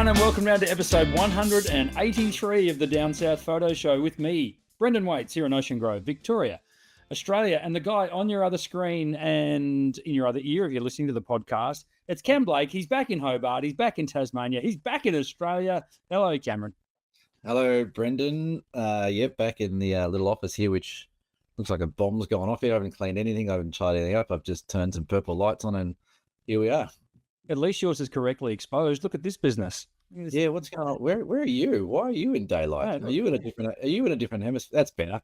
everyone, and welcome round to episode 183 of the Down South Photo Show with me, Brendan Waits, here in Ocean Grove, Victoria, Australia, and the guy on your other screen and in your other ear if you're listening to the podcast, it's Cam Blake. He's back in Hobart. He's back in Tasmania. He's back in Australia. Hello, Cameron. Hello, Brendan. Back in the little office here, which looks like a bomb's gone off here. I haven't cleaned anything. I haven't tied anything up. I've just turned some purple lights on, and here we are. At least yours is correctly exposed. Look at this business. Yeah, what's going on? Where are you? Why are you in daylight? Are you in a different hemisphere? That's better.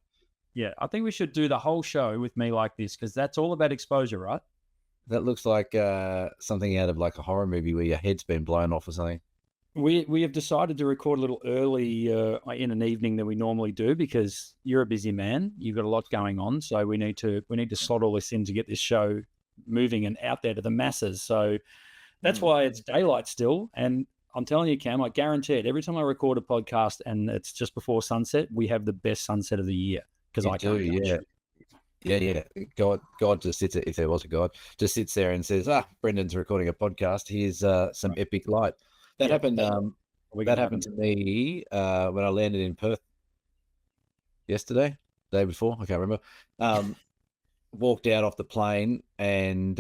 Yeah, I think we should do the whole show with me like this because that's all about exposure, right? That looks like something out of like a horror movie where your head's been blown off or something. We have decided to record a little early in an evening than we normally do because you're a busy man. You've got a lot going on, so we need to slot all this in to get this show moving and out there to the masses. So that's why it's daylight still. And I'm telling you, Cam, I guarantee it. Every time I record a podcast and it's just before sunset, we have the best sunset of the year because I do. Yeah. God just sits there, if there was a God, just sits there and says, Brendan's recording a podcast. Here's some epic light. That happened. That happened to me when I landed in Perth yesterday, day before. I can't remember. Walked out off the plane and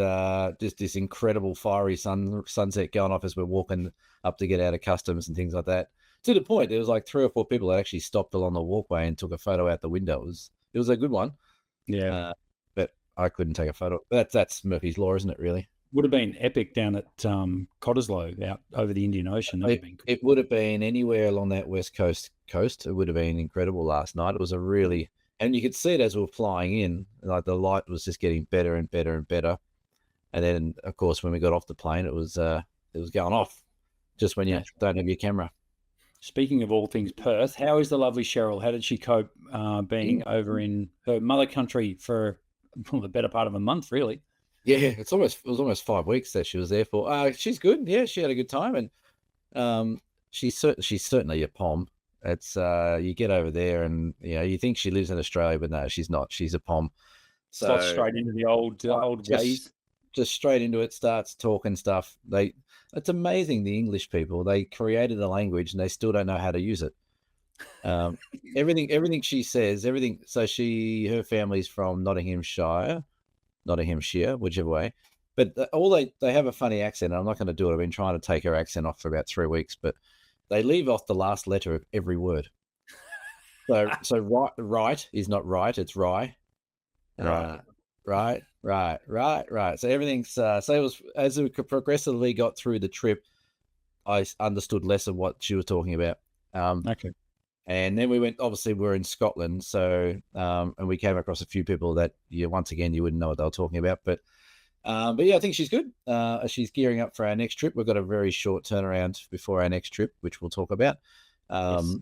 just this incredible fiery sunset going off as we're walking up to get out of customs and things like that. To the point, there was like 3 or 4 people that actually stopped along the walkway and took a photo out the window. It was a good one. Yeah, but I couldn't take a photo. That's Murphy's Law, isn't it? Really. Would have been epic down at Cottesloe out over the Indian Ocean. It would have been anywhere along that west coast. It would have been incredible last night. It was a really, and you could see it as we were flying in, like the light was just getting better and better and better. And then, of course, when we got off the plane, it was going off just when you don't have your camera. Speaking of all things Perth, how is the lovely Cheryl? How did she cope being over in her mother country for the better part of a month, really? Yeah, it was almost 5 weeks that she was there for. She's good. Yeah, she had a good time, and she's certainly a pom. It's you get over there, and you think she lives in Australia, but no, she's not. She's a pom. So straight into the old ways. Just straight into it. Starts talking stuff. It's amazing, the English people. They created a language, and they still don't know how to use it. Everything she says, everything. So her family's from Nottinghamshire, whichever way. But they have a funny accent. I'm not going to do it. I've been trying to take her accent off for about 3 weeks, but they leave off the last letter of every word. So right is not right, it's rye. Right. So everything's so it was, as we progressively got through the trip, I understood less of what she was talking about. Okay. And then we're in Scotland, so and we came across a few people that once again you wouldn't know what they were talking about, but yeah, I think she's good. She's gearing up for our next trip. We've got a very short turnaround before our next trip, which we'll talk about. Yes.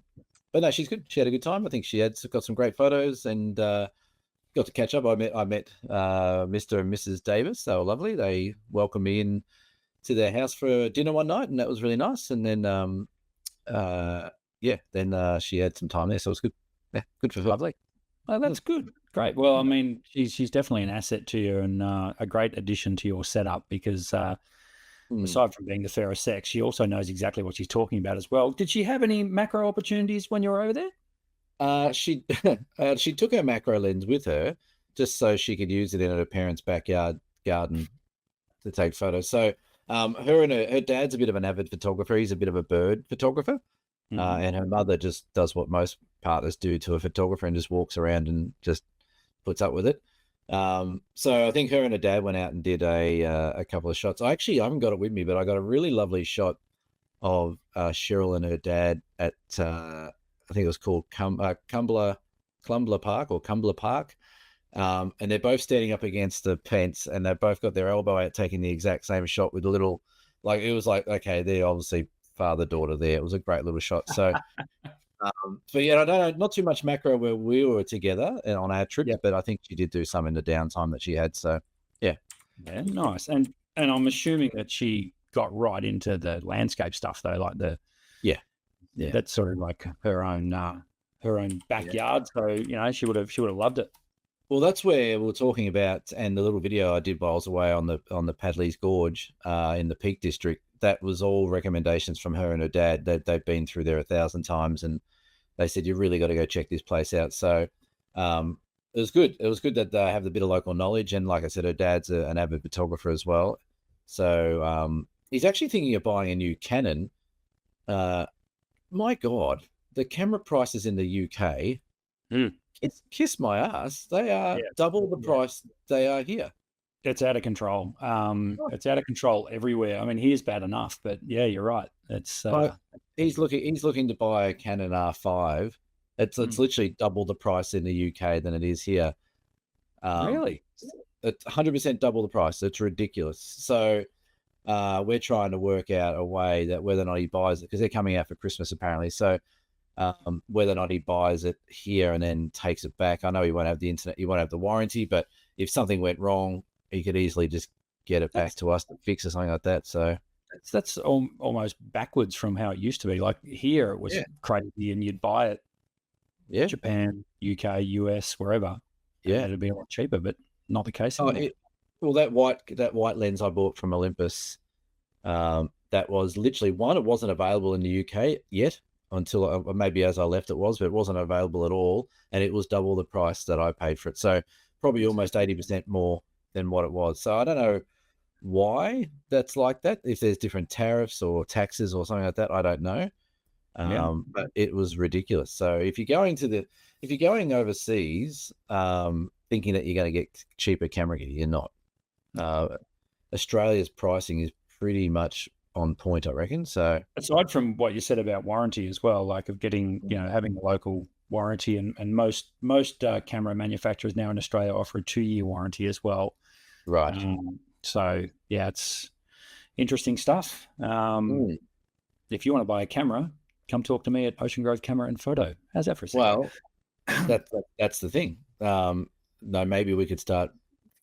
But no, she's good. She had a good time. I think she got some great photos and got to catch up. I met Mr. and Mrs. Davis. They were lovely. They welcomed me in to their house for dinner one night, and that was really nice. And then she had some time there, so it was good. Yeah, good for her. Lovely. Oh, that's good. Great. Well, I mean, she's definitely an asset to you and a great addition to your setup because aside from being the fairest sex, she also knows exactly what she's talking about as well. Did she have any macro opportunities when you were over there? She took her macro lens with her just so she could use it in her parents' backyard garden to take photos. So her and her dad's a bit of an avid photographer. He's a bit of a bird photographer. And her mother just does what most partners do to a photographer and just walks around and just puts up with it. So I think her and her dad went out and did a couple of shots. I haven't got it with me, but I got a really lovely shot of Cheryl and her dad at I think it was called Cumbler Park. And they're both standing up against the fence, and they've both got their elbow out taking the exact same shot with a little, like, it was like, okay, they're obviously father-daughter there. It was a great little shot. So, but yeah, I don't know, not too much macro where we were together on our trip, but I think she did do some in the downtime that she had. So, yeah. Yeah, nice. And I'm assuming that she got right into the landscape stuff though, like that's sort of like her own backyard. Yeah. So she would have loved it. Well, that's where we're talking about, and the little video I did while I was away on the Padley's Gorge in the Peak District. that was all recommendations from her and her dad. They've been through there 1,000 times, and they said, you really got to go check this place out. So it was good. It was good that they have a bit of local knowledge. And like I said, her dad's an avid photographer as well. So he's actually thinking of buying a new Canon. My God, the camera prices in the UK, kiss my ass. They are double the price they are here. It's out of control. It's out of control everywhere. I mean, here's bad enough, but yeah, you're right. It's he's looking to buy a Canon R5. It's literally double the price in the UK than it is here. Really? It's 100% double the price. It's ridiculous. So we're trying to work out a way that whether or not he buys it, because they're coming out for Christmas apparently. So whether or not he buys it here and then takes it back. I know he won't have the internet, he won't have the warranty, but if something went wrong, he could easily just get it back to us to fix or something like that. So that's almost backwards from how it used to be. Like here, it was crazy, and you'd buy it, Japan, UK, US, wherever. Yeah, it'd be a lot cheaper, but not the case anymore. Well, that white lens I bought from Olympus, that was literally one. It wasn't available in the UK yet until maybe as I left it was, but it wasn't available at all, and it was double the price that I paid for it. So probably almost 80% more than what it was. So I don't know why that's like that. If there's different tariffs or taxes or something like that, I don't know. But it was ridiculous. So if you're going overseas, thinking that you're going to get cheaper camera gear, you're not. Australia's pricing is pretty much on point, I reckon. So aside from what you said about warranty as well, like of getting, having a local warranty, and most camera manufacturers now in Australia offer a 2-year warranty as well. Right. So yeah, it's interesting stuff. If you want to buy a camera, come talk to me at Ocean Grove Camera and Photo. How's that for a second? Well, that's the thing. No, maybe we could start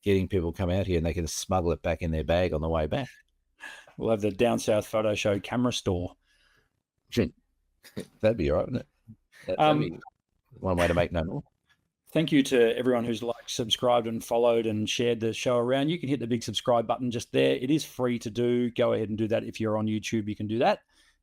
getting people come out here and they can smuggle it back in their bag on the way back. We'll have the Down South Photo Show camera store. That'd be all right, wouldn't it? That'd be one way to make no more. Thank you to everyone who's liked, subscribed, and followed and shared the show around. You can hit the big subscribe button just there. It is free to do. Go ahead and do that. If you're on YouTube, you can do that.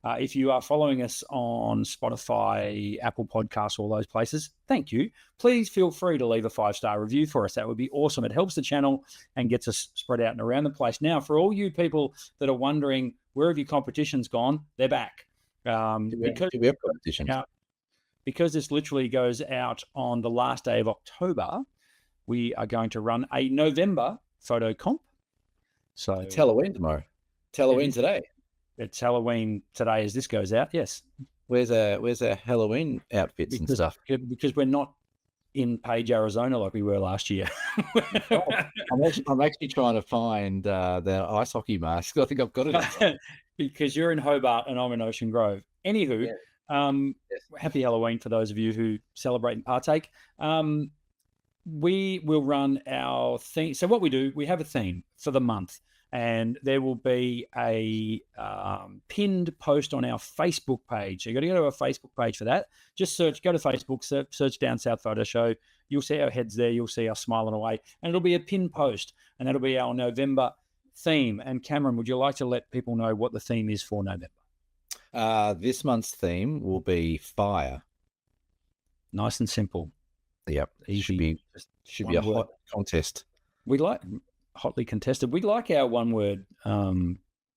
If you are following us on Spotify, Apple Podcasts, all those places, thank you. Please feel free to leave a 5-star review for us. That would be awesome. It helps the channel and gets us spread out and around the place. Now, for all you people that are wondering, where have your competitions gone? They're back. Do we have competitions? Because this literally goes out on the last day of October, we are going to run a November photo comp. So it's Halloween tomorrow. It's Halloween today. It's Halloween today as this goes out, yes. Where's our Halloween outfits and stuff? Because we're not in Page, Arizona like we were last year. I'm actually trying to find the ice hockey mask. I think I've got it. Because you're in Hobart and I'm in Ocean Grove. Anywho, happy Halloween for those of you who celebrate and partake. We will run our theme. So what we do, we have a theme for the month. And there will be a pinned post on our Facebook page. So you've got to go to our Facebook page for that. Just go to Facebook, search Down South Photo Show. You'll see our heads there. You'll see us smiling away. And it'll be a pinned post. And that'll be our November theme. And Cameron, would you like to let people know what the theme is for November? This month's theme will be fire. Nice and simple. Yep. Easy. Should be a hot contest. We like... hotly contested. We like our one-word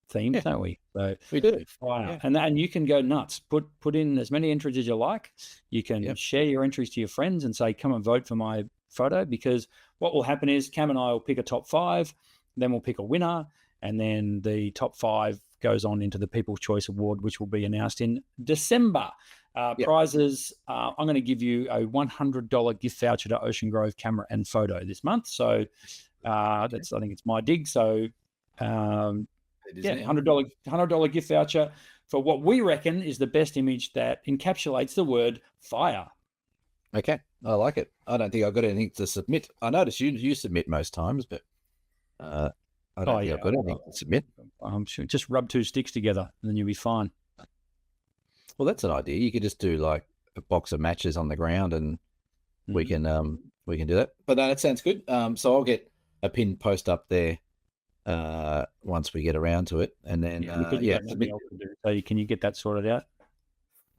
themes, don't we? So we do. Fire. Yeah. And you can go nuts. Put in as many entries as you like. You can share your entries to your friends and say, come and vote for my photo, because what will happen is Cam and I will pick a top 5, then we'll pick a winner, and then the top 5 goes on into the People's Choice Award, which will be announced in December. Prizes, I'm going to give you a $100 gift voucher to Ocean Grove Camera and Photo this month. So I think it's my dig. So $100 gift voucher for what we reckon is the best image that encapsulates the word fire. Okay, I like it. I don't think I've got anything to submit. I notice you submit most times, but I don't think I've got anything to submit. I'm sure just rub 2 sticks together and then you'll be fine. Well, that's an idea. You could just do like a box of matches on the ground, and we can do that. But no, that sounds good. So I'll get a pinned post up there once we get around to it. And then, Because you've got nothing else to do. So can you get that sorted out?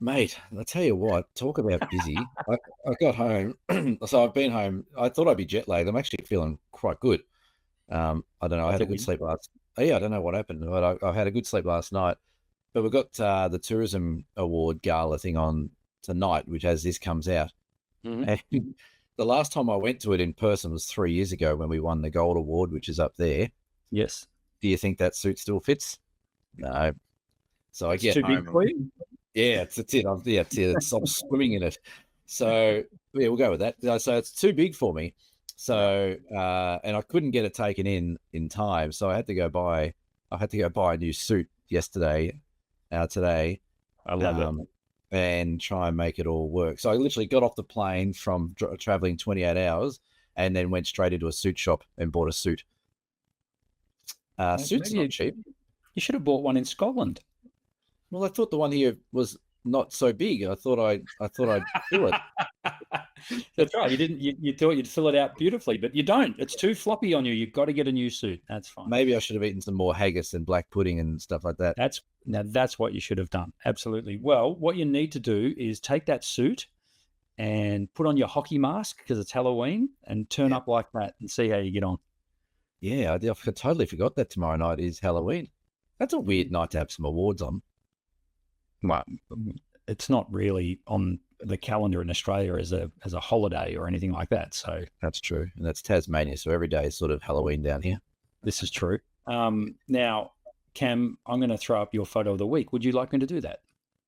mate, I'll tell you what, talk about busy. I got home, so I've been home. I thought I'd be jet lagged. I'm actually feeling quite good. I don't know. I had a good sleep last. Yeah, I don't know what happened, but I had a good sleep last night. But we've got the tourism award gala thing on tonight, which as this comes out. And the last time I went to it in person was 3 years ago when we won the gold award, which is up there. Yes. Do you think that suit still fits? No. So I It's get too home. big for you? Yeah, it's it. I'm swimming in it. So yeah, we'll go with that. So it's too big for me. So and I couldn't get it taken in time. So I had to go buy a new suit today. I love it. And try and make it all work. So I literally got off the plane from traveling 28 hours and then went straight into a suit shop and bought a suit. Suits not cheap. You should have bought one in Scotland. Well, I thought the one here was not so big. I thought I'd fill it. That's right. You thought you'd fill it out beautifully, but you don't. It's too floppy on you. You've got to get a new suit. That's fine. Maybe I should have eaten some more haggis and black pudding and stuff like that. That's what you should have done. Absolutely. Well, what you need to do is take that suit and put on your hockey mask because it's Halloween and turn up like that and see how you get on. Yeah, I totally forgot that tomorrow night is Halloween. That's a weird night to have some awards on. Well, it's not really on the calendar in Australia as a holiday or anything like that. So that's true. And that's Tasmania. So every day is sort of Halloween down here. This is true. Now, Cam, I'm going to throw up your photo of the week. Would you like me to do that?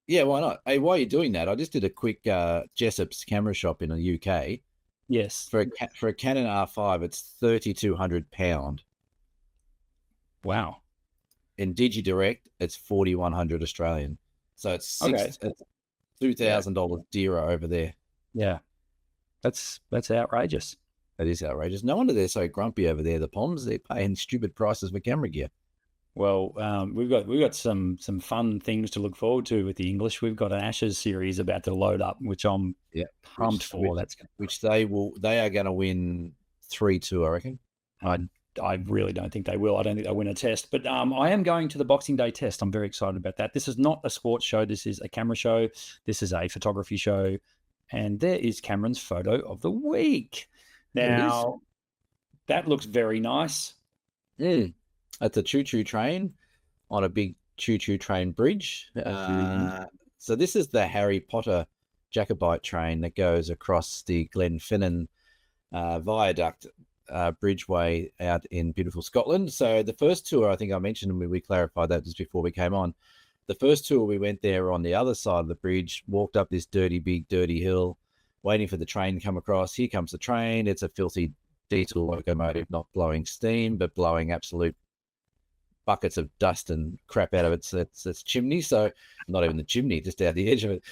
Yeah, why not? Hey, while you're doing that, I just did a quick Jessop's camera shop in the UK. Yes. For a Canon R5, it's £3,200. Wow. In DigiDirect, it's 4,100 Australian. So it's $2,000 dearer over there. Yeah, that's outrageous. That is outrageous. No wonder they're so grumpy over there. The Poms, they're paying stupid prices for camera gear. Well, we've got some fun things to look forward to with the English. We've got an Ashes series about to load up, which I'm pumped for. They are going to win 3-2, I reckon. I really don't think they will. I don't think they'll win a test, but I am going to the Boxing Day test. I'm very excited about that. This is not a sports show. This is a camera show. This is a photography show. And there is Cameron's photo of the week. Now, that looks very nice. It's a choo-choo train on a big choo-choo train bridge. So this is the Harry Potter Jacobite train that goes across the Glenfinnan viaduct bridgeway out in beautiful Scotland. So the first tour, I think I mentioned, and we clarified that just before we came on. The first tour, we went there on the other side of the bridge, walked up this big dirty hill, waiting for the train to come across. Here comes the train. It's a filthy diesel locomotive, not blowing steam, but blowing absolute buckets of dust and crap out of its chimney. So not even the chimney, just out the edge of it.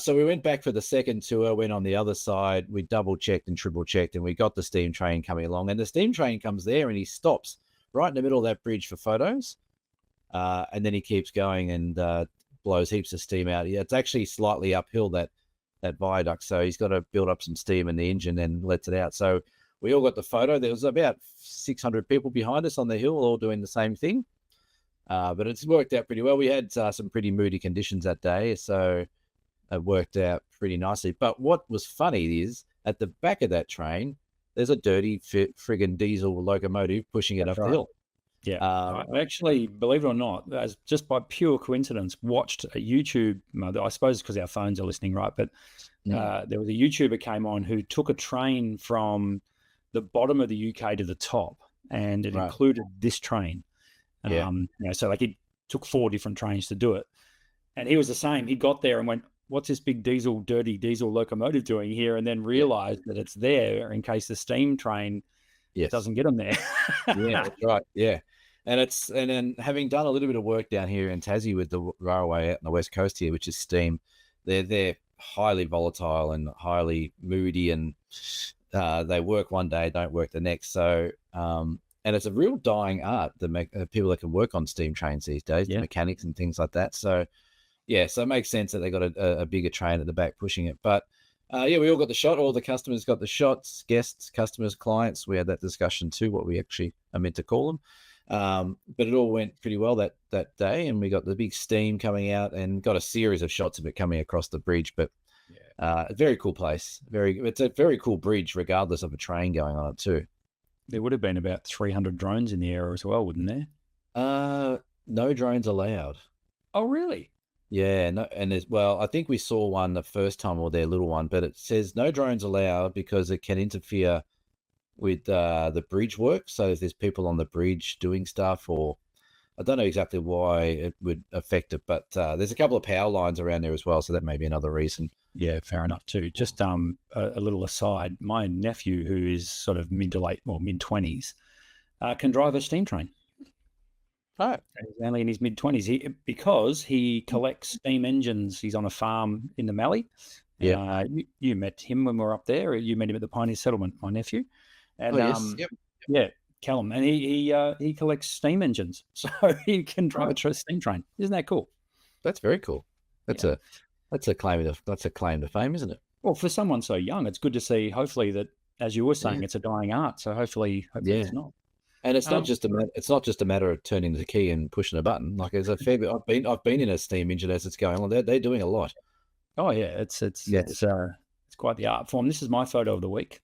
So we went back for the second tour, went on the other side. We double checked and triple checked, and we got the steam train coming along. And the steam train comes there and he stops right in the middle of that bridge for photos. And then he keeps going and blows heaps of steam out. It's actually slightly uphill, that viaduct. So he's got to build up some steam in the engine and lets it out. So we all got the photo. There was about 600 people behind us on the hill, all doing the same thing. But it's worked out pretty well. We had some pretty moody conditions that day, so it worked out pretty nicely. But what was funny is at the back of that train, there's a dirty friggin' diesel locomotive pushing it up the hill. Yeah, I actually, believe it or not, as just by pure coincidence, watched a YouTube. I suppose because our phones are listening, right? But there was a YouTuber came on who took a train from the bottom of the UK to the top, and it included this train. So like he took 4 different trains to do it, and he was the same. He got there and went, "What's this big dirty diesel locomotive doing here?" And then realized that it's there in case the steam train doesn't get them there. Yeah, that's right. Yeah. And then having done a little bit of work down here in Tassie with the railway out on the west coast here, which is steam, they're highly volatile and highly moody, and they work one day, don't work the next. So and it's a real dying art, the people that can work on steam trains these days, the mechanics and things like that. So so it makes sense that they got a bigger train at the back pushing it. But we all got the shot. All the customers got the shots, guests, customers, clients. We had that discussion too, what we actually are meant to call them. But it all went pretty well that day, and we got the big steam coming out and got a series of shots of it coming across the bridge. But a very cool place. It's a very cool bridge, regardless of a train going on it too. There would have been about 300 drones in the air as well, wouldn't there? No drones allowed. Oh, really? Yeah, no, and I think we saw one the first time, or their little one, but it says no drones allowed because it can interfere with the bridge work. So if there's people on the bridge doing stuff, or I don't know exactly why it would affect it, but there's a couple of power lines around there as well, so that may be another reason. Yeah, fair enough too. Just a little aside, my nephew, who is sort of mid 20s, can drive a steam train. Oh, He's only in his mid 20s. Because he collects steam engines. He's on a farm in the Mallee. Yeah. You met him when we were up there. You met him at the Pioneer Settlement, my nephew. And yes. Yep. Yeah, Callum, and he collects steam engines, so he can drive a steam train. Isn't that cool? That's very cool. That's a claim to fame, isn't it? Well, for someone so young, it's good to see. Hopefully, that, as you were saying, it's a dying art. So hopefully it's not. And it's not just a matter of turning the key and pushing a button. Like, there's a fair bit. I've been in a steam engine as it's going on. They're doing a lot. Oh yeah, it's quite the art form. This is my photo of the week.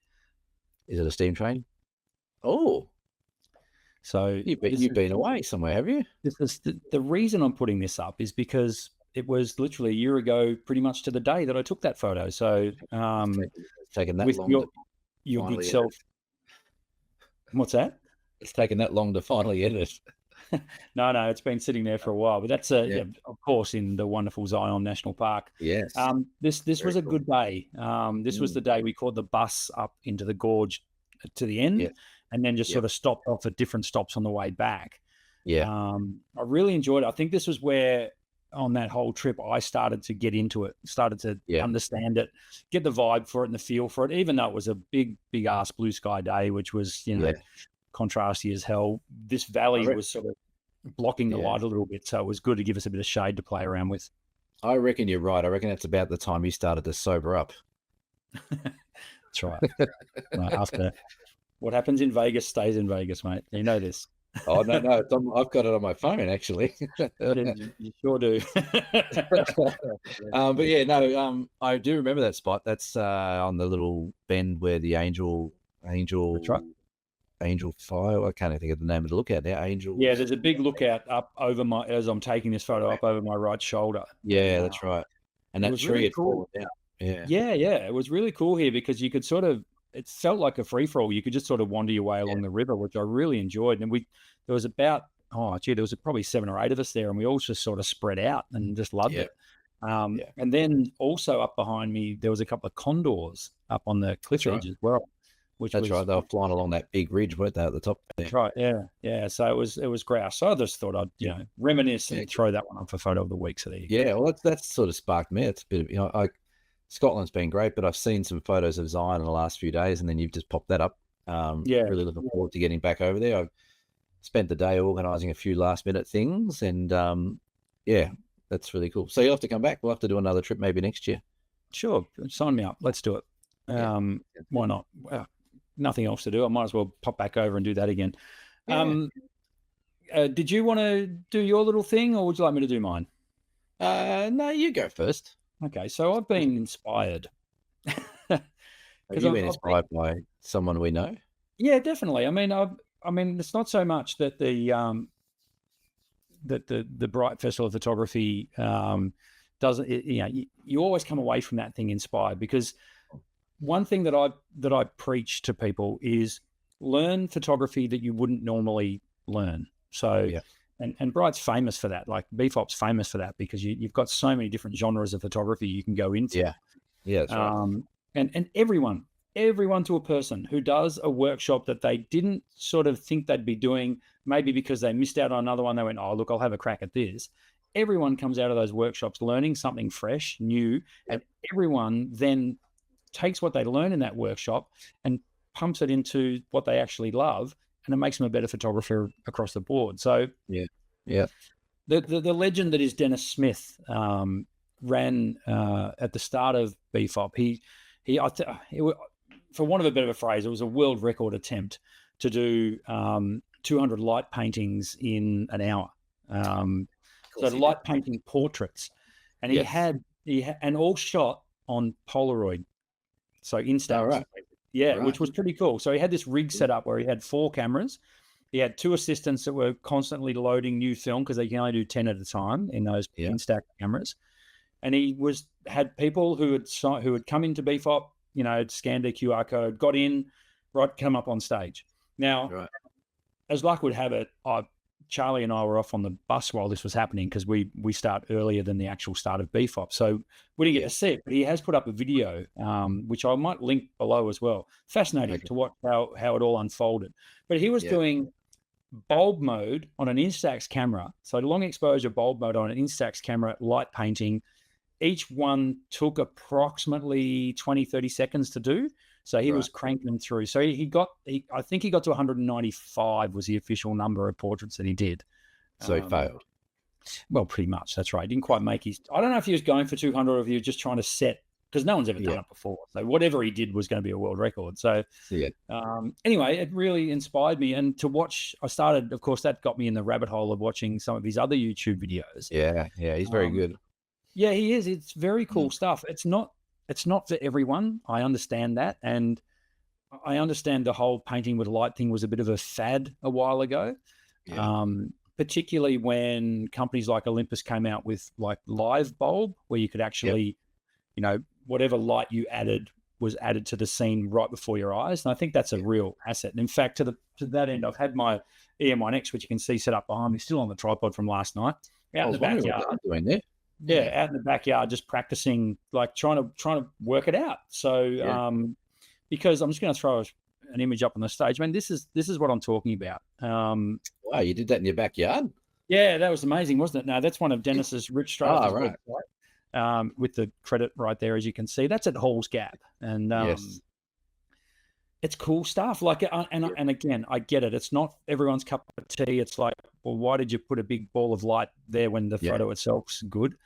Is it a steam train? Oh, so you've been away somewhere, have you? This is the reason I'm putting this up is because it was literally a year ago, pretty much to the day, that I took that photo. So it's taken that with long. Your good self. What's that? It's taken that long to finally edit it. No, it's been sitting there for a while, but that's of course, in the wonderful Zion National Park. Yes. This was a good day. This was the day we caught the bus up into the gorge to the end, and then just sort of stopped off at different stops on the way back. Yeah. I really enjoyed it. I think this was where, on that whole trip, I started to get into it, started to understand it, get the vibe for it and the feel for it, even though it was a big ass blue sky day, which was, contrasty as hell. This valley was sort of blocking the light a little bit, so it was good to give us a bit of shade to play around with. I reckon you're right. I reckon that's about the time you started to sober up. That's right. After what happens in Vegas stays in Vegas, mate. You know this. Oh no, I've got it on my phone actually. You sure do. But yeah, no, I do remember that spot. That's on the little bend where the Angel Fire. I can't even think of the name of the lookout now. Angel. Yeah, there's a big lookout up over as I'm taking this photo, up over my right shoulder. Yeah, that's right. And that tree had fallen down. Yeah. It was really cool here because you could it felt like a free for all. You could just sort of wander your way along the river, which I really enjoyed. And there was probably 7 or 8 of us there, and we all just sort of spread out and just loved it. And then also up behind me, there was a couple of condors up on the cliff edge as well. That's right. They were flying along that big ridge, weren't they, at the top there? That's right. Yeah. So it was grouse. So I just thought I'd reminisce and throw that one up for photo of the week. So there you go. Well, that's sort of sparked me. It's a bit of Scotland's been great, but I've seen some photos of Zion in the last few days, and then you've just popped that up. Really looking forward to getting back over there. I've spent the day organising a few last minute things, and that's really cool. So you'll have to come back. We'll have to do another trip maybe next year. Sure, sign me up. Let's do it. Why not? Nothing else to do. I might as well pop back over and do that again. Did you want to do your little thing, or would you like me to do mine? No, you go first. Okay, so I've been inspired. Have you been inspired by someone we know? Yeah, definitely. I mean, it's not so much that the Bright Festival of Photography doesn't. You always come away from that thing inspired, because one thing that I preach to people is learn photography that you wouldn't normally learn. So, and Bright's famous for that. Like BFOP's famous for that, because you've got so many different genres of photography you can go into. Yeah, that's right. And everyone to a person who does a workshop that they didn't sort of think they'd be doing, maybe because they missed out on another one, they went, oh, look, I'll have a crack at this. Everyone comes out of those workshops learning something fresh, new, and everyone then takes what they learn in that workshop and pumps it into what they actually love, and it makes them a better photographer across the board. So the legend that is Dennis Smith ran at the start of BFOP. He for want of a better phrase, it was a world record attempt to do 200 light paintings in an hour. Of So course he light did. painting portraits, and Yes. he had and all shot on Polaroid, so Oh, Instax. right. Yeah, which Right. was pretty cool. So he had this rig set up where he had 4 cameras. He had 2 assistants that were constantly loading new film because they can only do 10 at a time in those Yeah. Instax cameras. And he had people who had come into BFOP, scanned their QR code, got in, right, come up on stage. Now, Right. as luck would have it, Charlie and I were off on the bus while this was happening because we start earlier than the actual start of BFOP. So we didn't get to see it, but he has put up a video, which I might link below as well. Fascinating to watch how it all unfolded. But he was doing bulb mode on an Instax camera. So long exposure bulb mode on an Instax camera, light painting. Each one took approximately 20, 30 seconds to do. So he was cranking them through. So I think he got to 195 was the official number of portraits that he did. So he failed. Well, pretty much. That's right. He didn't quite make his. I don't know if he was going for 200 or if he was just trying to set, because no one's ever done it before. So whatever he did was going to be a world record. So anyway, it really inspired me. And to watch, I started, of course, that got me in the rabbit hole of watching some of his other YouTube videos. Yeah. He's very good. Yeah, he is. It's very cool stuff. It's not for everyone. I understand that. And I understand the whole painting with light thing was a bit of a fad a while ago. Yeah. Particularly when companies like Olympus came out with like live bulb, where you could actually, whatever light you added was added to the scene right before your eyes. And I think that's a real asset. And in fact, to that end, I've had my EM1X, which you can see set up behind me, still on the tripod from last night, out in the backyard. What they're doing there. Yeah, out in the backyard, just practicing, like trying to work it out. So, because I'm just going to throw an image up on the stage. Man, this is what I'm talking about. Wow, you did that in your backyard? Yeah, that was amazing, wasn't it? No, that's one of Dennis's Rich Strath's website, with the credit right there, as you can see. That's at Hall's Gap, and it's cool stuff. Like, and again, I get it. It's not everyone's cup of tea. It's like, well, why did you put a big ball of light there when the photo itself's good?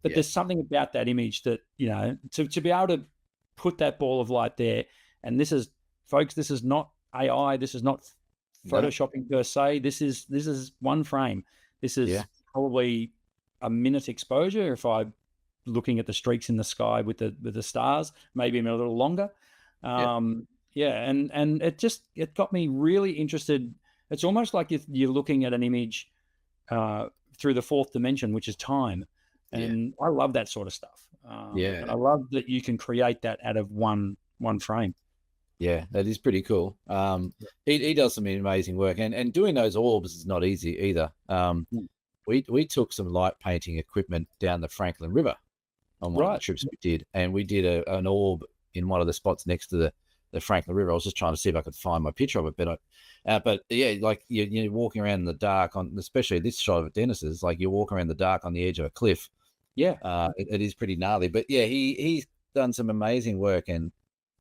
But there's something about that image that, to be able to put that ball of light there. And this is, folks, this is not AI. This is not photoshopping per se. This is one frame. This is probably a minute exposure. If I'm looking at the streaks in the sky with the stars, maybe a little longer. And it got me really interested. It's almost like if you're looking at an image through the 4th dimension, which is time. And I love that sort of stuff. And I love that you can create that out of one frame. Yeah, that is pretty cool. He does some amazing work, and doing those orbs is not easy either. We took some light painting equipment down the Franklin River on one of the trips we did, and we did an orb in one of the spots next to the Franklin River. I was just trying to see if I could find my picture of it, but yeah, like you're walking around in the dark on, especially this shot of Dennis's, like you're walking around in the dark on the edge of a cliff. Yeah, it is pretty gnarly, but yeah, he's done some amazing work and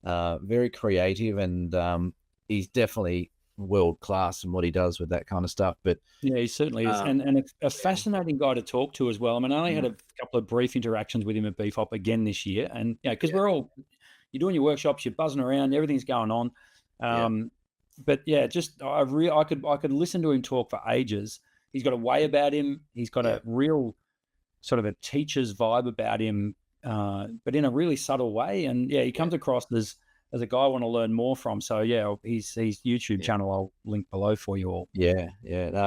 very creative, and he's definitely world class in what he does with that kind of stuff. But yeah, he certainly is, and a fascinating guy to talk to as well. I mean, I only had a couple of brief interactions with him at BFOP again this year, and because we're all, you're doing your workshops, you're buzzing around, everything's going on. But yeah, just I could listen to him talk for ages. He's got a way about him. He's got a real sort of a teacher's vibe about him, but in a really subtle way. And he comes across as a guy I want to learn more from. So his YouTube channel I'll link below for you all. No,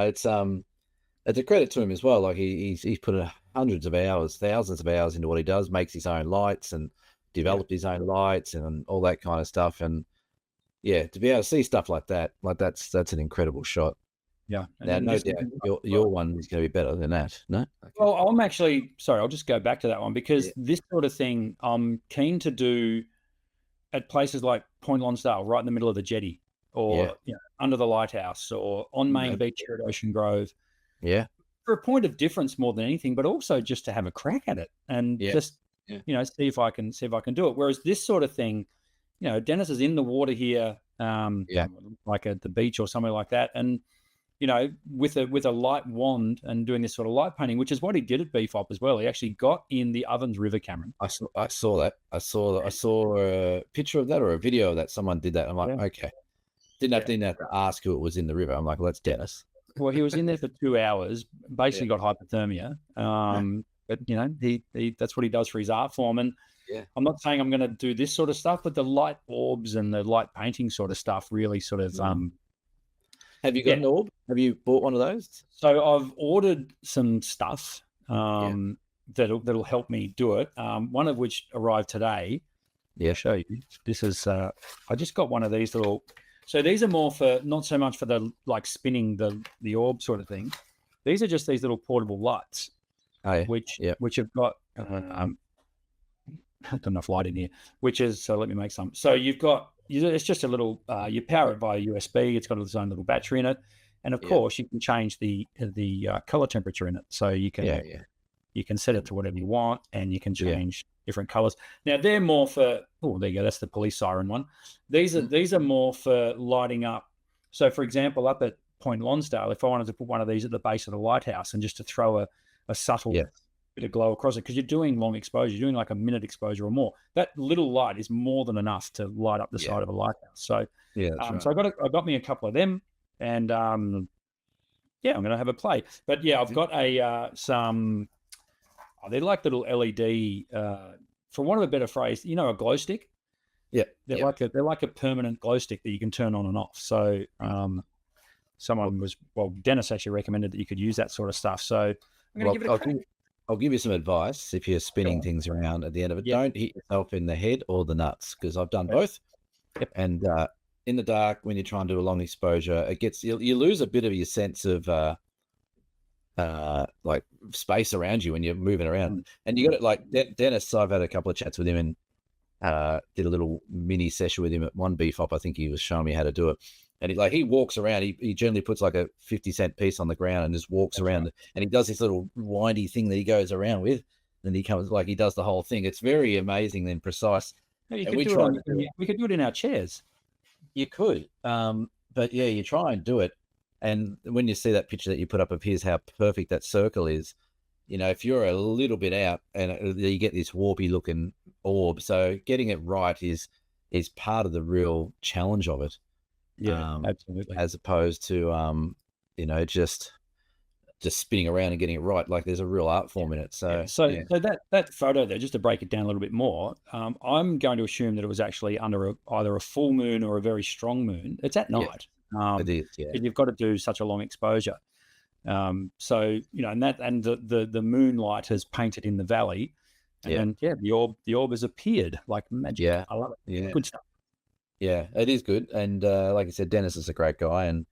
it's a credit to him as well. Like he's put hundreds of hours, thousands of hours into what he does, makes his own lights and developed his own lights and all that kind of stuff. And to be able to see stuff like that, that's an incredible shot. Yeah. Now, no doubt your one is going to be better than that. No? Okay. Well, I'm actually, sorry, I'll just go back to that one because this sort of thing I'm keen to do at places like Point Lonsdale, right in the middle of the jetty, or under the lighthouse, or on Main Beach here at Ocean Grove. Yeah. For a point of difference more than anything, but also just to have a crack at it and just, see if I can do it. Whereas this sort of thing, Dennis is in the water here, like at the beach or somewhere like that. And, with a light wand and doing this sort of light painting, which is what he did at BFOP as well. He actually got in the Ovens River, Cameron. I saw that. I saw a picture of that or a video of that. Someone did that. I'm like, okay, Didn't have to ask who it was in the river. I'm like, well, that's Dennis. Well, he was in there for 2 hours, basically got hypothermia. But he that's what he does for his art form. And Yeah. I'm not saying I'm going to do this sort of stuff, but the light orbs and the light painting sort of stuff really sort of. Have you got an orb? Have you bought one of those? So I've ordered some stuff that'll help me do it. One of which arrived today. Yeah. I'll show you. This is I just got one of these little. So these are more for not so much for the like spinning the orb sort of thing. These are just these little portable lights, which have got not enough light in here. Which is so let me make some. So you've got it's just a little you power it via USB. It's got its own little battery in it, and of course you can change the color temperature in it. So you can you can set it to whatever you want, and you can change different colors. Now they're more for there you go. That's the police siren one. These are more for lighting up. So for example, up at Point Lonsdale, if I wanted to put one of these at the base of the lighthouse and just to throw a subtle bit of glow across it, because you're doing long exposure, you're doing like a minute exposure or more. That little light is more than enough to light up the side of a lighthouse. So right. So I got me a couple of them, and I'm going to have a play. But I've got some. They're like little LED, for want of a better phrase, a glow stick. Yeah, they're like a permanent glow stick that you can turn on and off. So Dennis actually recommended that you could use that sort of stuff. So I'm going to give it a crack. I'll give you some advice if you're spinning things around at the end of it. Don't hit yourself in the head or the nuts, because I've done both. Yep. And in the dark, when you try and do a long exposure, it gets you lose a bit of your sense of like space around you when you're moving around. And you got it like Dennis. I've had a couple of chats with him and did a little mini session with him at one beef op. I think he was showing me how to do it. And he walks around. He generally puts like a 50-cent piece on the ground and just walks around. And he does this little windy thing that he goes around with. Then he comes he does the whole thing. It's very amazing and precise. We could do it in our chairs. You could, but you try and do it. And when you see that picture that you put up of his, how perfect that circle is, if you're a little bit out and you get this warpy looking orb. So getting it right is part of the real challenge of it. Yeah, absolutely. As opposed to, just spinning around and getting it right. Like there's a real art form in it. So that photo there, just to break it down a little bit more, I'm going to assume that it was actually under either a full moon or a very strong moon. It's at night. It is, you've got to do such a long exposure. And the moonlight has painted in the valley, and the orb has appeared like magic. Yeah, I love it. Yeah, good stuff. Yeah, it is good. And like I said, Dennis is a great guy. And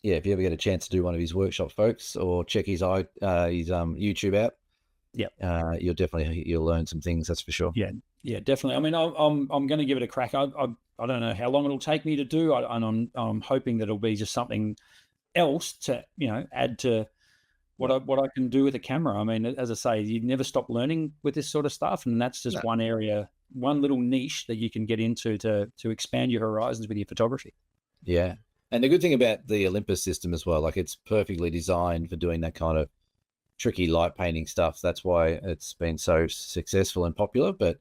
if you ever get a chance to do one of his workshops, folks, or check his YouTube out, you'll learn some things. That's for sure. Yeah, definitely. I mean, I'm going to give it a crack. I don't know how long it'll take me to do, and I'm hoping that it'll be just something else to add to what I can do with a camera. I mean, as I say, you never stop learning with this sort of stuff, and that's just one area, one little niche that you can get into to expand your horizons with your photography. Yeah, and the good thing about the Olympus system as well, like it's perfectly designed for doing that kind of tricky light painting stuff. That's why it's been so successful and popular. But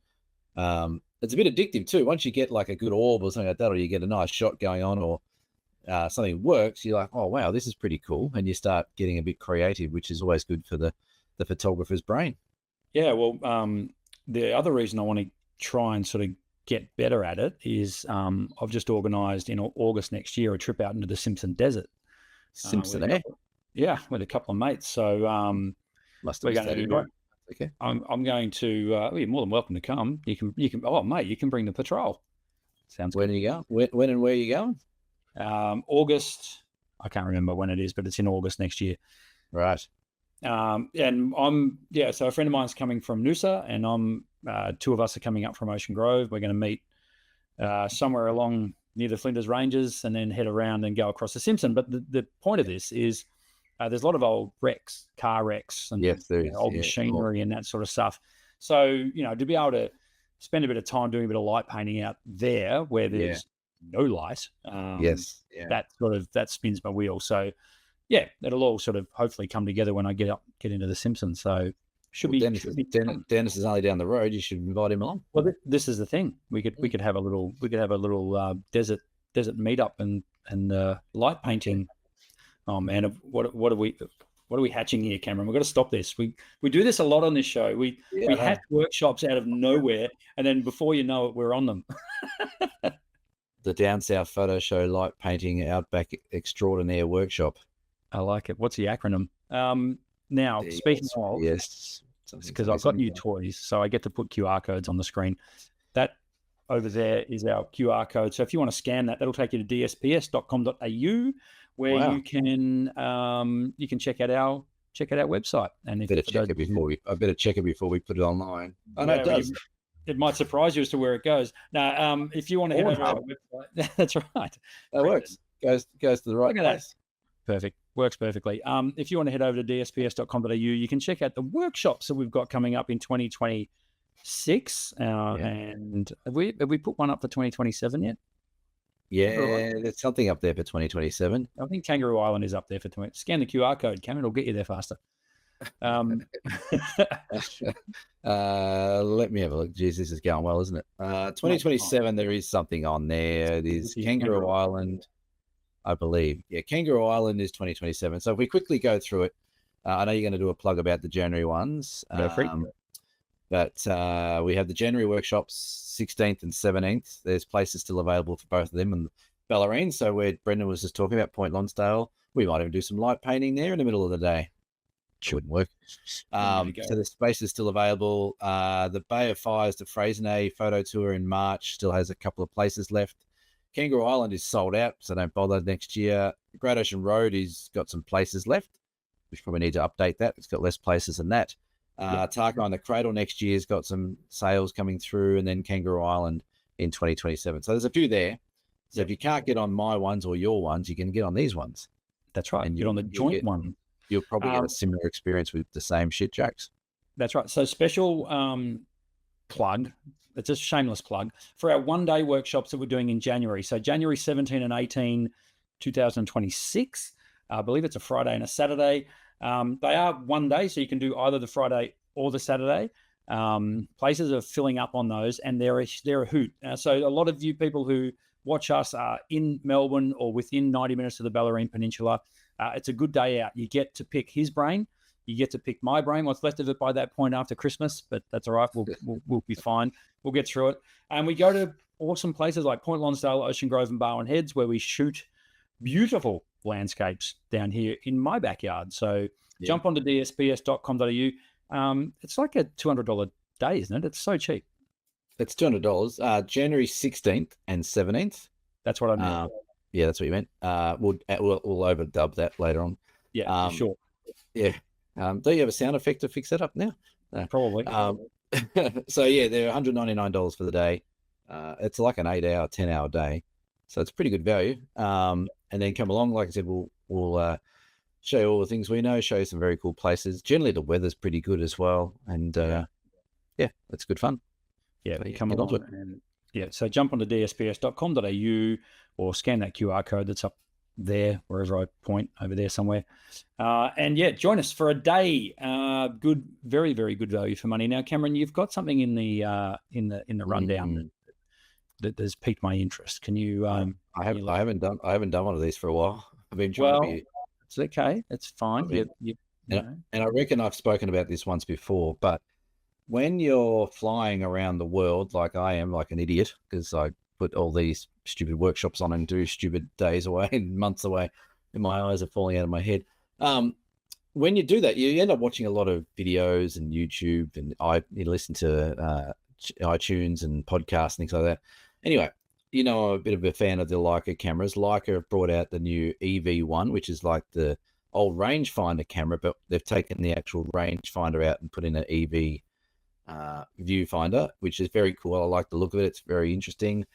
it's a bit addictive too. Once you get like a good orb or something like that, or you get a nice shot going on, or something works, you're like, oh wow, this is pretty cool, and you start getting a bit creative, which is always good for the photographer's brain. Yeah, well, the other reason I want to try and sort of get better at it is I've just organised in August next year a trip out into the Simpson Desert. With a couple of mates. So must have been right. Okay. I'm going to. You're more than welcome to come. You can. Oh, mate, you can bring the patrol. Sounds. When good. are you going? When and where are you going? August. I can't remember when it is, but it's in August next year. Right. And I'm So a friend of mine's coming from Noosa, and I'm. Two of us are coming up from Ocean Grove. We're going to meet somewhere along near the Flinders Ranges, and then head around and go across the Simpson. But the point of this is. There's a lot of old car wrecks, and old machinery and that sort of stuff. So, to be able to spend a bit of time doing a bit of light painting out there where there's no light, that spins my wheel. So, it'll all sort of hopefully come together when I get into the Simpsons. So, Dennis is only down the road. You should invite him along. Well, this is the thing. We could have a little desert desert meetup and light painting. Oh man, what are we hatching here, Cameron? We've got to stop this. We do this a lot on this show. We hatch workshops out of nowhere, and then before you know it, we're on them. The Down South Photo Show Light Painting Outback Extraordinaire Workshop. I like it. What's the acronym? Now, speaking of, yes, because I've got new toys, so I get to put QR codes on the screen. That over there is our QR code. So if you want to scan that, that'll take you to dsps.com.au, where you can check out our website. And if I better check it before we put it online. Oh, no, it does. It might surprise you as to where it goes. Now, if you want to head over to our website, that's right. That works. Goes to the right place. Perfect. Works perfectly. If you want to head over to dsps.com.au, you can check out the workshops that we've got coming up in 2026. And have we put one up for 2027 yet? Yeah, there's something up there for 2027. I think Kangaroo Island is up there for 20. Scan the QR code, Cameron. It'll get you there faster. Let me have a look. Jeez, this is going well, isn't it? 2027, there is something on there. It is Kangaroo Island, I believe. Yeah, Kangaroo Island is 2027. So if we quickly go through it, I know you're going to do a plug about the January ones. But we have the January workshops, 16th and 17th. There's places still available for both of them. And Ballerine, so where Brendan was just talking about, Point Lonsdale, we might even do some light painting there in the middle of the day. Shouldn't work. So the space is still available. The Bay of Fires, the Freycinet photo tour in March still has a couple of places left. Kangaroo Island is sold out, so don't bother next year. Great Ocean Road is got some places left. We probably need to update that. It's got less places than that. Tarka on the Cradle next year's got some sales coming through, and then Kangaroo Island in 2027. So there's a few there. So if you can't get on my ones or your ones, you can get on these ones. That's right. And get on the joint one. You'll probably get a similar experience with the same shit jokes. That's right. So special plug. It's a shameless plug for our one-day workshops that we're doing in January. So January 17 and 18, 2026. I believe it's a Friday and a Saturday. They are one day, so you can do either the Friday or the Saturday. Places are filling up on those, and they're a hoot. So a lot of you people who watch us are in Melbourne or within 90 minutes of the Bellarine Peninsula. It's a good day out. You get to pick his brain. You get to pick my brain, what's left of it by that point after Christmas, but that's all right. We'll be fine. We'll get through it. And we go to awesome places like Point Lonsdale, Ocean Grove, and Barwon Heads, where we shoot beautiful landscapes down here in my backyard. So jump onto dsps.com.au. It's like a $200 day, isn't it? It's so cheap. It's $200. January 16th and 17th. That's what I meant. Yeah, that's what you meant. We'll overdub that later on. Yeah, sure. Yeah. Do you have a sound effect to fix that up now? Probably. So yeah, they're $199 for the day. It's like an 8-hour, 10-hour day. So it's pretty good value. And then come along, like I said, we'll show you all the things we know, show you some very cool places. Generally, the weather's pretty good as well. And yeah, it's good fun. Yeah, so come along. So jump onto dsps.com.au or scan that QR code that's up there, wherever I point, over there somewhere. And yeah, join us for a day. Good, very, very good value for money. Now, Cameron, you've got something in the rundown that has piqued my interest. Can you? I haven't done one of these for a while. I've been trying to be. It's okay. It's fine. And I reckon I've spoken about this once before, but when you're flying around the world like I am, like an idiot, because I put all these stupid workshops on and do stupid days away and months away, and my eyes are falling out of my head. When you do that, you end up watching a lot of videos and YouTube, and you listen to iTunes and podcasts and things like that. Anyway, I'm a bit of a fan of the Leica cameras. Leica have brought out the new EV1, which is like the old rangefinder camera, but they've taken the actual rangefinder out and put in an EV viewfinder, which is very cool. I like the look of it. It's very interesting.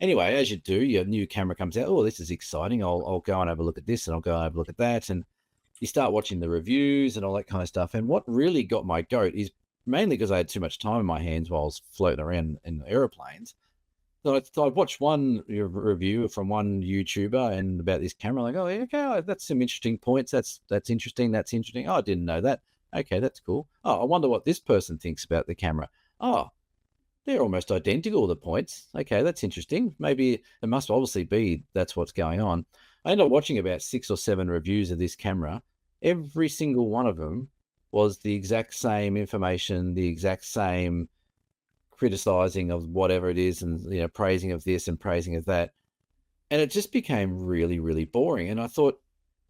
Anyway, as you do, your new camera comes out. Oh, this is exciting. I'll go and have a look at this, and I'll go and have a look at that. And you start watching the reviews and all that kind of stuff. And what really got my goat is mainly because I had too much time in my hands while I was floating around in airplanes. So I watched one review from one YouTuber and about this camera. Like, oh, okay, that's some interesting points. That's interesting. That's interesting. Oh, I didn't know that. Okay, that's cool. Oh, I wonder what this person thinks about the camera. Oh, they're almost identical, the points. Okay, that's interesting. Maybe it must obviously be that's what's going on. I ended up watching about 6 or 7 reviews of this camera. Every single one of them was the exact same information, the exact same criticizing of whatever it is, and praising of this and praising of that. And it just became really, really boring. And I thought,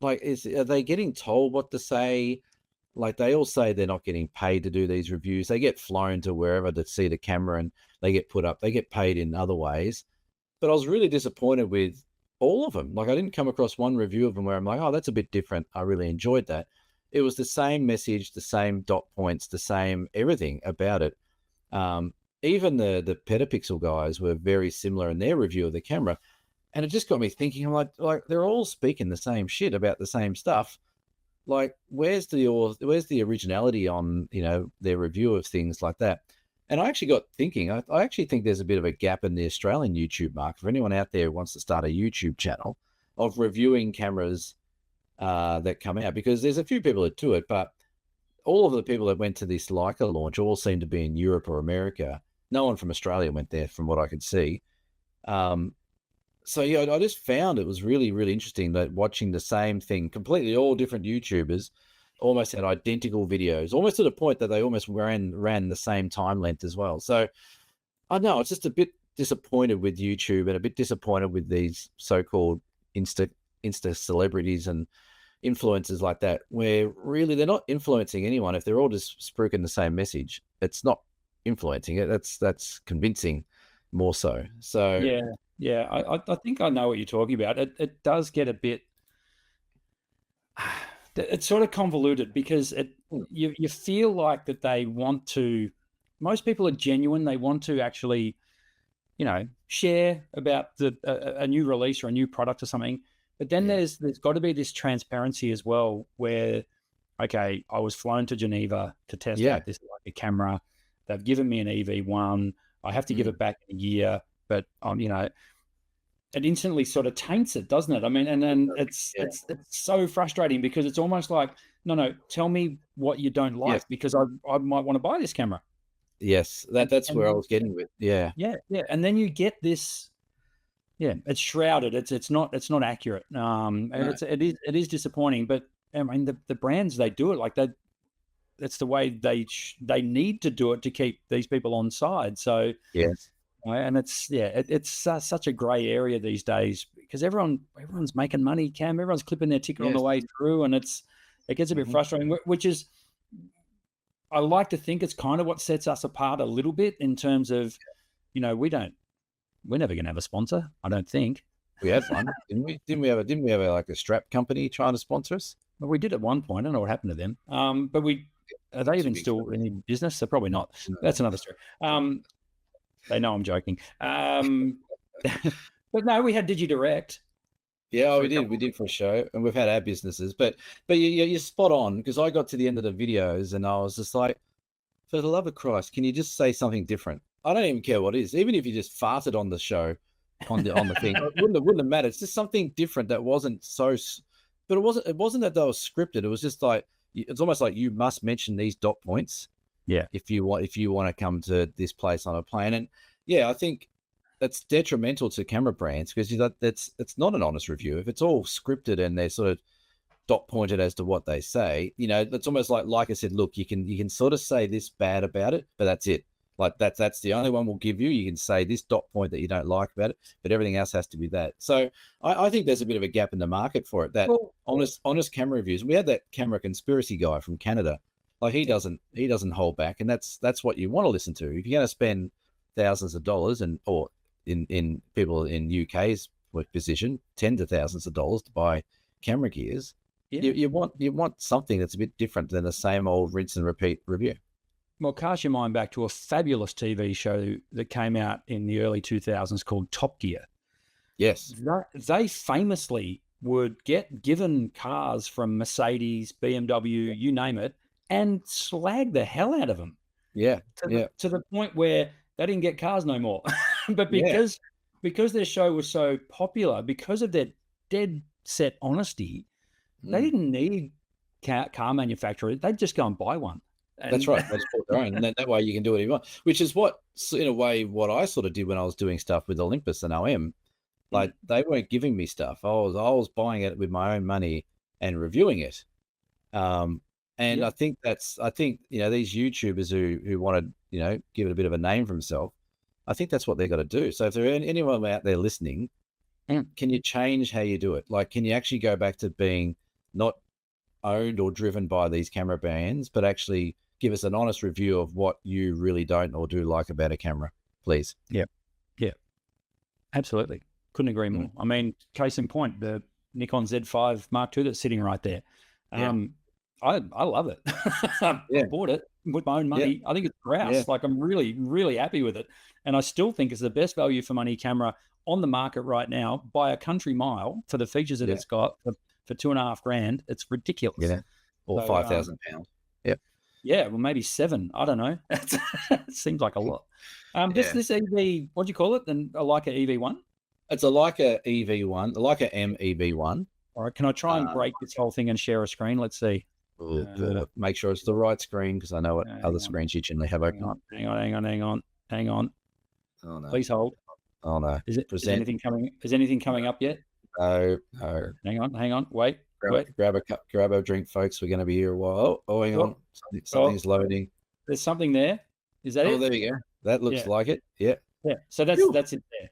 like, are they getting told what to say? Like, they all say they're not getting paid to do these reviews. They get flown to wherever to see the camera, and they get put up. They get paid in other ways. But I was really disappointed with all of them. Like, I didn't come across one review of them where I'm like, oh, that's a bit different. I really enjoyed that. It was the same message, the same dot points, the same everything about it. Even the Petapixel guys were very similar in their review of the camera. And it just got me thinking, I'm like they're all speaking the same shit about the same stuff. Like, where's the originality on, their review of things like that? And I actually got thinking, I actually think there's a bit of a gap in the Australian YouTube market for anyone out there who wants to start a YouTube channel of reviewing cameras that come out, because there's a few people that do it, but all of the people that went to this Leica launch all seem to be in Europe or America. No one from Australia went there from what I could see. So yeah, I just found it was really, really interesting that watching the same thing, completely all different YouTubers, almost had identical videos, almost to the point that they almost ran the same time length as well. So I know it's just a bit disappointed with YouTube, and a bit disappointed with these so-called Insta celebrities and influencers like that, where really they're not influencing anyone. If they're all just spruiking the same message, it's not influencing it. That's convincing more so. So Yeah, I think I know what you're talking about. It does get a bit, it's sort of convoluted, because you feel like that they want to, most people are genuine. They want to actually, share about a new release or a new product or something. But then there's got to be this transparency as well, where, okay, I was flown to Geneva to test out this Leica camera. They've given me an EV1. I have to give it back in a year. But it instantly sort of taints it, doesn't it? I mean, and then it's so frustrating, because it's almost like, no, tell me what you don't like, because I might want to buy this camera. Yes, that's where I was getting with. Yeah, and then you get this. Yeah, it's shrouded. It's not accurate. And it is disappointing. But I mean, the brands, they do it like that. That's the way they need to do it to keep these people on side. So yes. And it's such a grey area these days, because everyone's making money, Cam. Everyone's clipping their ticket on the way through, and it gets a bit frustrating. Which is, I like to think it's kind of what sets us apart a little bit, in terms of, we're never going to have a sponsor, I don't think. We had one, didn't we? Didn't we have like a strap company trying to sponsor us? Well, we did at one point. I don't know what happened to them. But are they even still in business? They're probably not. No. That's another story. They know I'm joking. But no, we had DigiDirect. Yeah, we did for a show, and we've had our businesses. But you're spot on, because I got to the end of the videos and I was just like, for the love of Christ, can you just say something different? I don't even care what it is. Even if you just farted on the show, on the thing, it wouldn't have mattered. It's just something different that wasn't so. But it wasn't that they were scripted. It was just like, it's almost like you must mention these dot points. Yeah. If you want to come to this place on a plane. And yeah, I think that's detrimental to camera brands, because it's not an honest review. If it's all scripted and they're sort of dot pointed as to what they say, it's almost like I said, look, you can sort of say this bad about it, but that's it. Like that's the only one we'll give you. You can say this dot point that you don't like about it, but everything else has to be that. So I think there's a bit of a gap in the market for it. That honest camera reviews. We had that camera conspiracy guy from Canada. Like, he doesn't hold back, and that's what you want to listen to. If you're going to spend thousands of dollars, or in people in UK's position, tens of thousands of dollars to buy camera gears, you want something that's a bit different than the same old rinse and repeat review. Well, cast your mind back to a fabulous TV show that came out in the early 2000s called Top Gear. Yes. They famously would get given cars from Mercedes, BMW, you name it, and slag the hell out of them. Yeah. To the point where they didn't get cars no more. But because their show was so popular, because of their dead set honesty, they didn't need car manufacturers. They'd just go and buy one. That's And right. They just bought their own, and that way you can do whatever you want. Which is what, in a way, what I sort of did when I was doing stuff with Olympus and OM. Like they weren't giving me stuff. I was buying it with my own money and reviewing it. And Yeah. I think these YouTubers who want to give it a bit of a name for themselves, I think that's what they've got to do. So if there anyone out there listening, can you change how you do it? Like, can you actually go back to being not owned or driven by these camera brands, but actually give us an honest review of what you really don't or do like about a camera, please? Yeah. Absolutely. Couldn't agree more. I mean, case in point, the Nikon Z5 Mark II that's sitting right there. I love it. I bought it with my own money. I think it's grouse. Yeah. Like, I'm really, really happy with it. And I still think it's the best value for money camera on the market right now by a country mile for the features that it's got for $2,500. It's ridiculous. Yeah. Or So, £5,000. Yep. Yeah, well, maybe 7. I don't know. It seems like a lot. This EV, what do you call it? Then a Leica EV1? It's a Leica EV1, a Leica M EV1. All right, can I try and break this whole thing and share a screen? Let's see. Make sure it's the right screen because I know what other screens you generally have open. Hang on. Oh no! Please hold. Oh no! Is anything coming? Is anything coming up yet? No. Hang on. Wait. Grab a drink, folks. We're going to be here a while. Oh, hang on. Something's loading. There's something there. Is that it? Oh, there you go. That looks like it. Yeah. Yeah. So that's it there.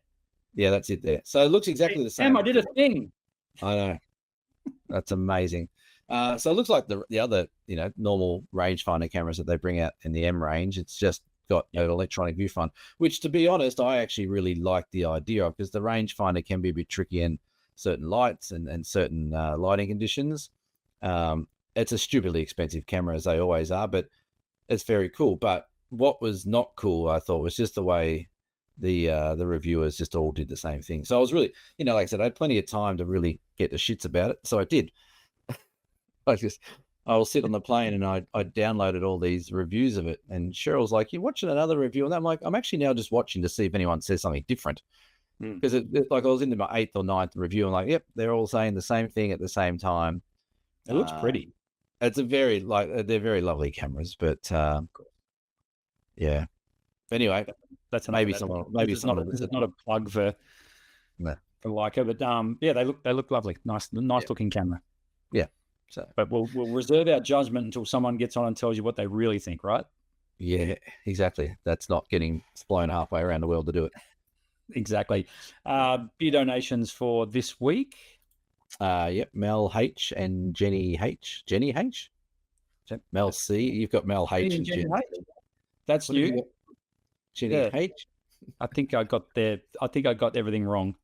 Yeah, that's it there. So it looks exactly the same. I did a thing. I know. That's amazing. So it looks like the other, normal rangefinder cameras that they bring out in the M range. It's just got an electronic viewfinder, which, to be honest, I actually really like the idea of, because the rangefinder can be a bit tricky in certain lights and certain lighting conditions. It's a stupidly expensive camera, as they always are, but it's very cool. But what was not cool, I thought, was just the way the reviewers just all did the same thing. So I was really, like I said, I had plenty of time to really get the shits about it. So I did. I'll sit on the plane and I downloaded all these reviews of it. And Cheryl's like, "You're watching another review?" And I'm like, "I'm actually now just watching to see if anyone says something different." Because it's like I was into my 8th or 9th review. And like, yep, they're all saying the same thing at the same time. It looks pretty. It's they're very lovely cameras, but yeah. Anyway, that's maybe someone. Maybe it's not a plug for Leica, but they look lovely. Nice looking camera. Yeah. So, but we'll reserve our judgment until someone gets on and tells you what they really think, right? Yeah, exactly. That's not getting flown halfway around the world to do it. Exactly. Beer donations for this week. Yep. Mel H and Jenny H. Jenny H. Mel C. You've got Mel H and Jenny H. That's you. Jenny H. I think I got everything wrong.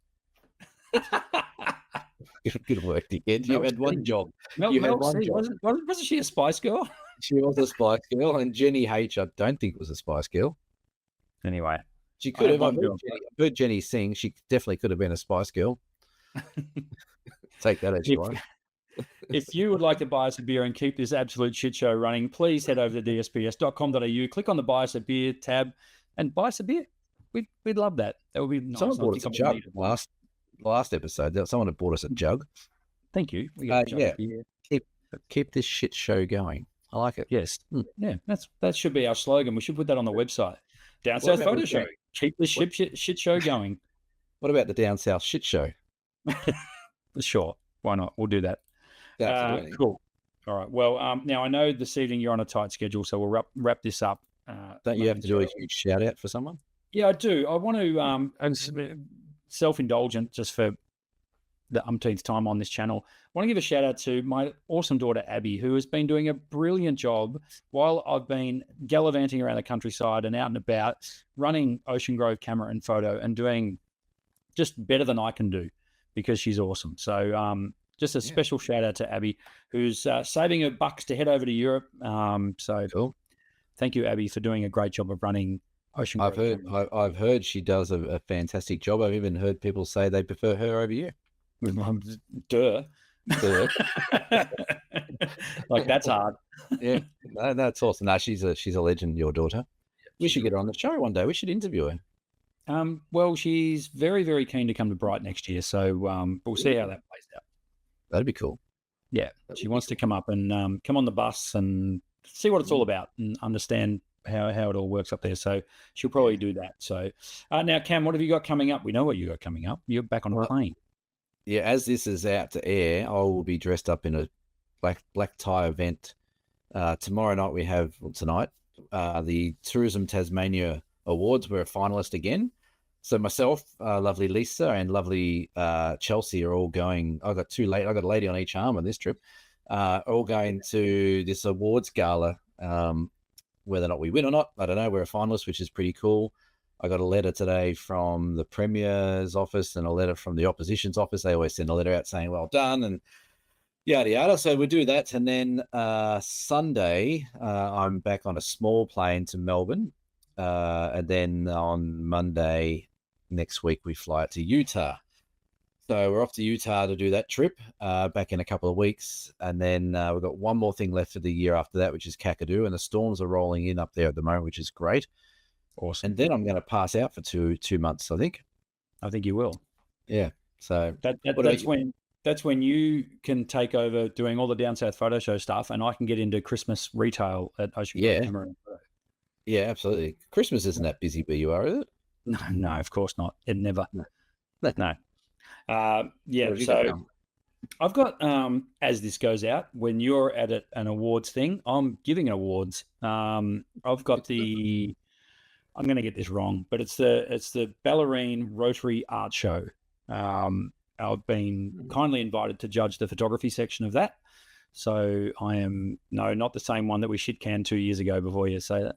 Good work, dickhead. You had one job. Mel C. Wasn't she a Spice Girl? She was a Spice Girl, and Jenny H. I don't think was a Spice Girl. Anyway, she could have. I've heard Jenny sing. She definitely could have been a Spice Girl. Take that as you want. If you would like to buy us a beer and keep this absolute shit show running, please head over to dsps.com.au, click on the Buy Us a Beer tab, and buy us a beer. We'd love that. That would be nice. Someone bought us a jug last episode. Someone had bought us a jug. Thank you. We got a jug of beer. Keep this shit show going. I like it. Yes. Yeah, that should be our slogan. We should put that on the website. Down South Photo Show. Keep this shit show going. What about the Down South shit show? Sure. Why not? We'll do that. Cool. All right. Well, now I know this evening you're on a tight schedule, so we'll wrap this up. Don't you have to do a huge shout out for someone? Yeah, I do. I want to, self-indulgent, just for the umpteenth time on this channel, I want to give a shout out to my awesome daughter, Abby, who has been doing a brilliant job while I've been gallivanting around the countryside and out and about, running Ocean Grove Camera and Photo and doing just better than I can do, because she's awesome. So just a special shout out to Abby, who's saving her bucks to head over to Europe. So cool. Thank you, Abby, for doing a great job of running Ocean Grove. I've heard she does a fantastic job. I've even heard people say they prefer her over you. Duh. Like, that's hard. Yeah, no, that's awesome. No, she's a legend, your daughter. We should get her on the show one day. We should interview her. Well, she's very, very keen to come to Bright next year, so we'll see how that plays out. That'd be cool. Yeah, she wants to come up and come on the bus and see what it's all about and understand how it all works up there. So she'll probably do that. So now, Cam, what have you got coming up? We know what you got coming up. You're back on a plane. Yeah, as this is out to air, I will be dressed up in a black tie event. Tomorrow night we have, tonight, the Tourism Tasmania Awards. We're a finalist again. So myself, lovely Lisa, and lovely Chelsea are all going. I got a lady on each arm on this trip. All going to this awards gala. Whether or not we win or not, I don't know. We're a finalist, which is pretty cool. I got a letter today from the Premier's office and a letter from the opposition's office. They always send a letter out saying, well done, and yada, yada. So we do that. And then Sunday, I'm back on a small plane to Melbourne. And then on Monday next week, we fly out to Utah. So we're off to Utah to do that trip back in a couple of weeks. And then we've got one more thing left for the year after that, which is Kakadu. And the storms are rolling in up there at the moment, which is great. Awesome. And then I'm going to pass out for two months, I think. I think you will. Yeah. So that's when you can take over doing all the Down South Photo Show stuff, and I can get into Christmas retail at Ocean Grove Camera and Photo. Yeah, absolutely. Christmas isn't that busy where you are, is it? No, of course not. It never. No. Yeah. So I've got, as this goes out, when you're at an awards thing, I'm giving awards. I've got I'm going to get this wrong, but it's the Ballerine Rotary Art Show. I've been kindly invited to judge the photography section of that. So I am, not the same one that we shit canned 2 years ago before you say that.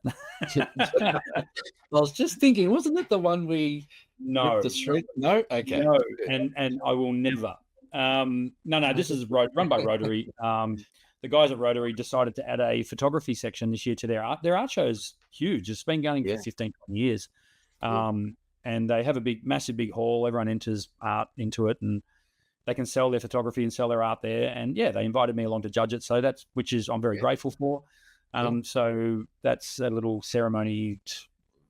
I was just thinking, wasn't it the one we No. the street? No? Okay. No, and I will never. No, this is run by Rotary. The guys at Rotary decided to add a photography section this year to their art. Their art show is huge. It's been going for 15, 20 years. And they have a massive big hall. Everyone enters art into it, and they can sell their photography and sell their art there. And yeah, they invited me along to judge it. So I'm very grateful for. So that's a little ceremony,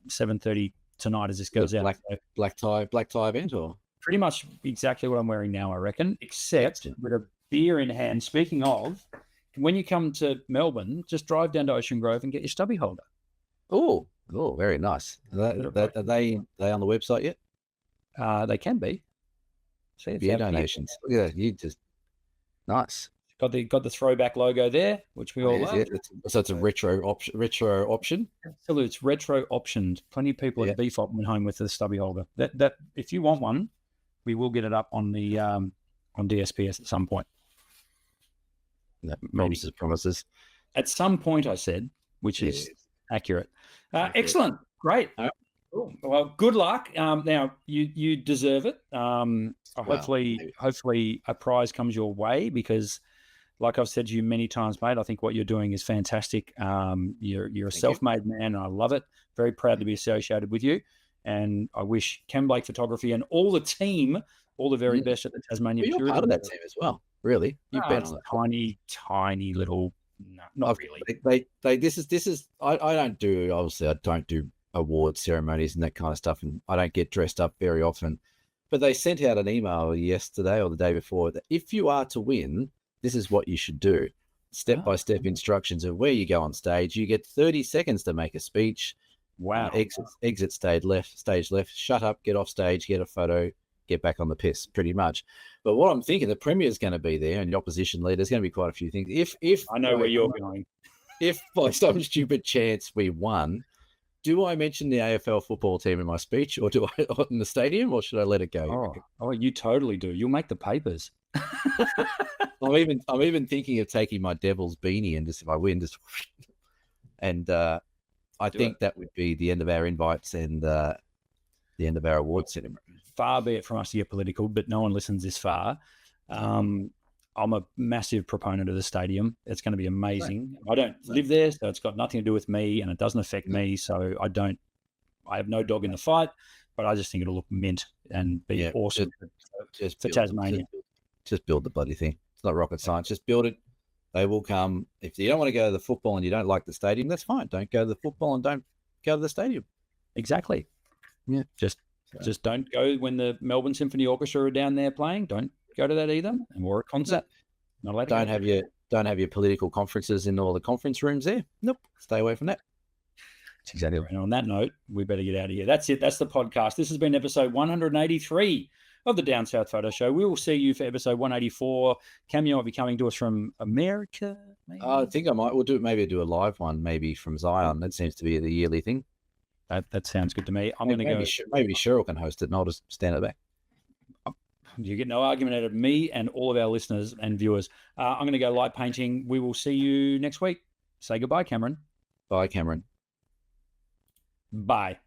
7:30 tonight as this goes out. Black tie event, or pretty much exactly what I'm wearing now, I reckon, except with a beer in hand. Speaking of, when you come to Melbourne, just drive down to Ocean Grove and get your stubby holder. Oh, very nice. Are they on the website yet? They can be. See, beer donations. Yeah, you just nice. Got the throwback logo there, which we all love. Yeah. So it's a retro option. Absolutely, it's retro optioned. Plenty of people at BFOP went home with the stubby holder. That if you want one, we will get it up on the on DSPS at some point. No, promises. At some point, I said, which is accurate. Excellent, great. Cool. Well, good luck. Now you deserve it. Hopefully a prize comes your way, because, like I've said to you many times, mate, I think what you're doing is fantastic. You're a self-made man, and I love it. Very proud to be associated with you, and I wish Ken Blake Photography and all the team all the very best at the Tasmania. You're part of that team as well, really. You've been on a tiny little. No, not really. This is. I don't do award ceremonies and that kind of stuff, and I don't get dressed up very often. But they sent out an email yesterday or the day before that if you are to win, this is what you should do. Step-by-step instructions of where you go on stage. You get 30 seconds to make a speech. Wow. Exit stage left, shut up, get off stage, get a photo, get back on the piss, pretty much. But what I'm thinking, the Premier's going to be there, and the opposition leader's going to be quite a few things. If I know where you're going. If by some stupid chance we won, do I mention the AFL football team in my speech, or do I in the stadium, or should I let it go? Oh, you totally do. You'll make the papers. I'm even thinking of taking my Devil's beanie and just, if I win, and I think that would be the end of our invites and the end of our award ceremony. Far be it from us to get political, but no one listens this far. I'm a massive proponent of the stadium. It's going to be amazing. I don't live there, so it's got nothing to do with me, and it doesn't affect me. So I have no dog in the fight, but I just think it'll look mint and be awesome for Tasmania. Just build the bloody thing. It's not rocket science. Just build it. They will come. If you don't want to go to the football and you don't like the stadium, that's fine. Don't go to the football and don't go to the stadium. Exactly. Yeah. Just don't go when the Melbourne Symphony Orchestra are down there playing. Don't go to that either. Or a concert. Not allowed to don't Don't have your political conferences in all the conference rooms there. Nope. Stay away from that. That's exactly right. And on that note, we better get out of here. That's it. That's the podcast. This has been episode 183 of the Down South Photo Show. We will see you for episode 184. Cameo will be coming to us from America. Maybe? I think I might. We'll do a live one, maybe from Zion. That seems to be the yearly thing. That sounds good to me. I'm going to go. Maybe Cheryl can host it, and I'll just stand at the back. You get no argument out of me and all of our listeners and viewers. I'm going to go light painting. We will see you next week. Say goodbye, Cameron. Bye, Cameron. Bye.